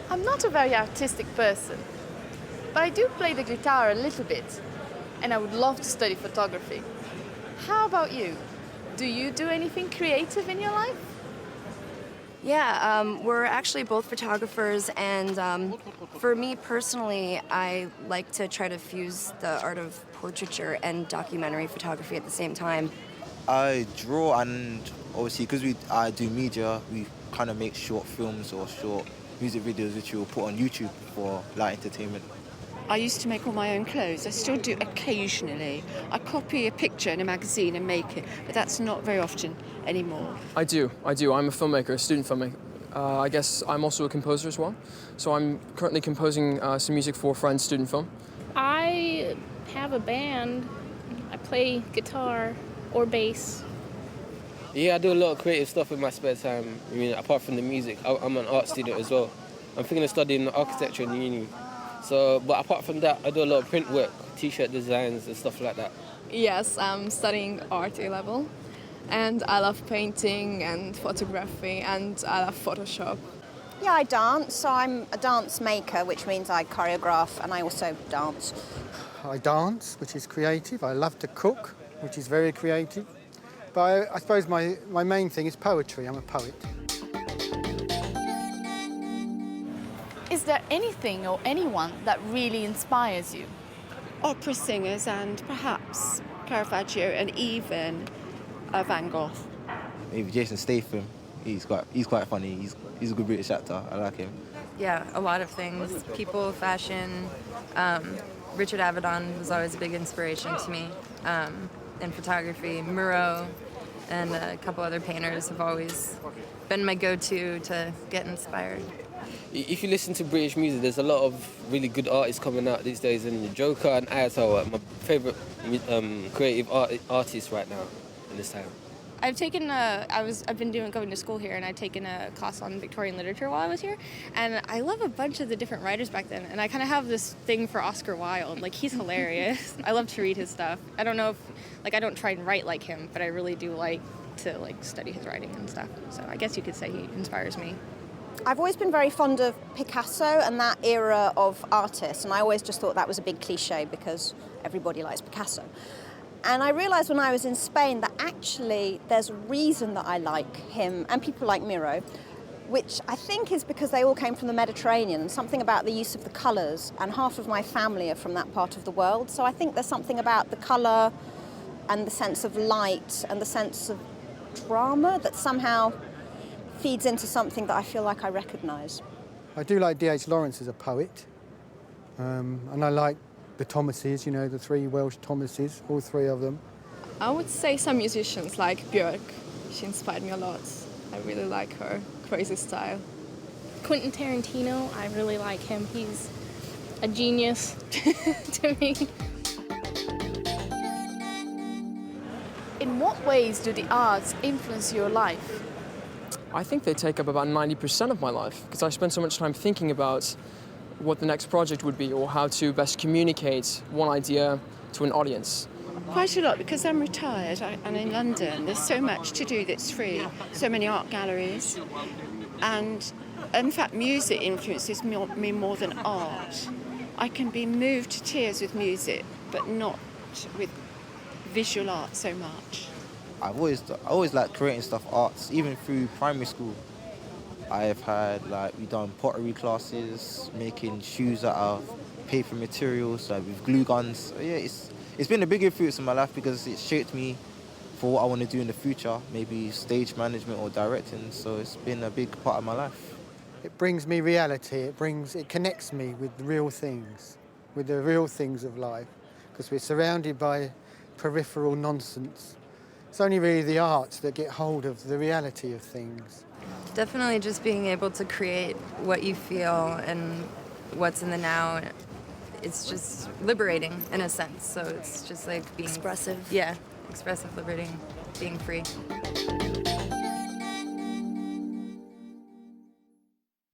I'm not a very artistic person, but I do play the guitar a little bit, and I would love to study photography. How about you? Do you do anything creative in your life? Yeah, we're actually both photographers, and for me personally, I like to try to fuse the art of portraiture and documentary photography at the same time. I draw, and obviously because I do media, we kind of make short films or short music videos which we'll put on YouTube for light entertainment. I used to make all my own clothes. I still do occasionally. I copy a picture in a magazine and make it, but that's not very often anymore. I do. I'm a filmmaker, a student filmmaker. I guess I'm also a composer as well. So I'm currently composing some music for Friends Student Film. I have a band. I play guitar or bass. Yeah, I do a lot of creative stuff in my spare time. I mean, apart from the music, I'm an art student as well. I'm thinking of studying architecture in uni. So, but apart from that, I do a lot of print work, t-shirt designs and stuff like that. Yes, I'm studying art A-level, and I love painting and photography, and I love Photoshop. Yeah, I dance, so I'm a dance maker, which means I choreograph and I also dance. I dance, which is creative. I love to cook, which is very creative. But I suppose my main thing is poetry. I'm a poet. Is there anything or anyone that really inspires you? Opera singers and perhaps Caravaggio and even Van Gogh. Maybe Jason Statham. He's quite funny. He's a good British actor. I like him. Yeah, a lot of things. People, fashion. Richard Avedon was always a big inspiration to me. In photography, Murrow, and a couple other painters have always been my go-to to get inspired. If you listen to British music, there's a lot of really good artists coming out these days, and Joker and Ayato are my favourite creative artists right now in this time. I've taken I've been going to school here, and I'd taken a class on Victorian literature while I was here, and I love a bunch of the different writers back then, and I kind of have this thing for Oscar Wilde. Like, he's hilarious. I love to read his stuff. I don't know if, I don't try and write like him, but I really do like to, study his writing and stuff. So I guess you could say he inspires me. I've always been very fond of Picasso and that era of artists, and I always just thought that was a big cliche because everybody likes Picasso. And I realised when I was in Spain that actually there's a reason that I like him and people like Miro, which I think is because they all came from the Mediterranean, something about the use of the colours, and half of my family are from that part of the world. So I think there's something about the colour and the sense of light and the sense of drama that somehow feeds into something that I feel like I recognise. I do like D.H. Lawrence as a poet, and I like the Thomases, the three Welsh Thomases, all three of them. I would say some musicians like Björk. She inspired me a lot. I really like her crazy style. Quentin Tarantino, I really like him. He's a genius to me. In what ways do the arts influence your life? I think they take up about 90% of my life, because I spend so much time thinking about what the next project would be or how to best communicate one idea to an audience. Quite a lot, because I'm retired and in London. There's so much to do that's free, so many art galleries. And in fact, music influences me more than art. I can be moved to tears with music, but not with visual art so much. I always liked creating stuff, arts, even through primary school. I've had, we've done pottery classes, making shoes out of paper materials, with glue guns. So yeah, it's been a big influence in my life because it shaped me for what I want to do in the future, maybe stage management or directing. So it's been a big part of my life. It brings me reality. It connects me with the real things of life, because we're surrounded by peripheral nonsense. It's only really the arts that get hold of the reality of things. Definitely just being able to create what you feel and what's in the now. It's just liberating in a sense. So it's just like being expressive. Yeah, expressive, liberating, being free.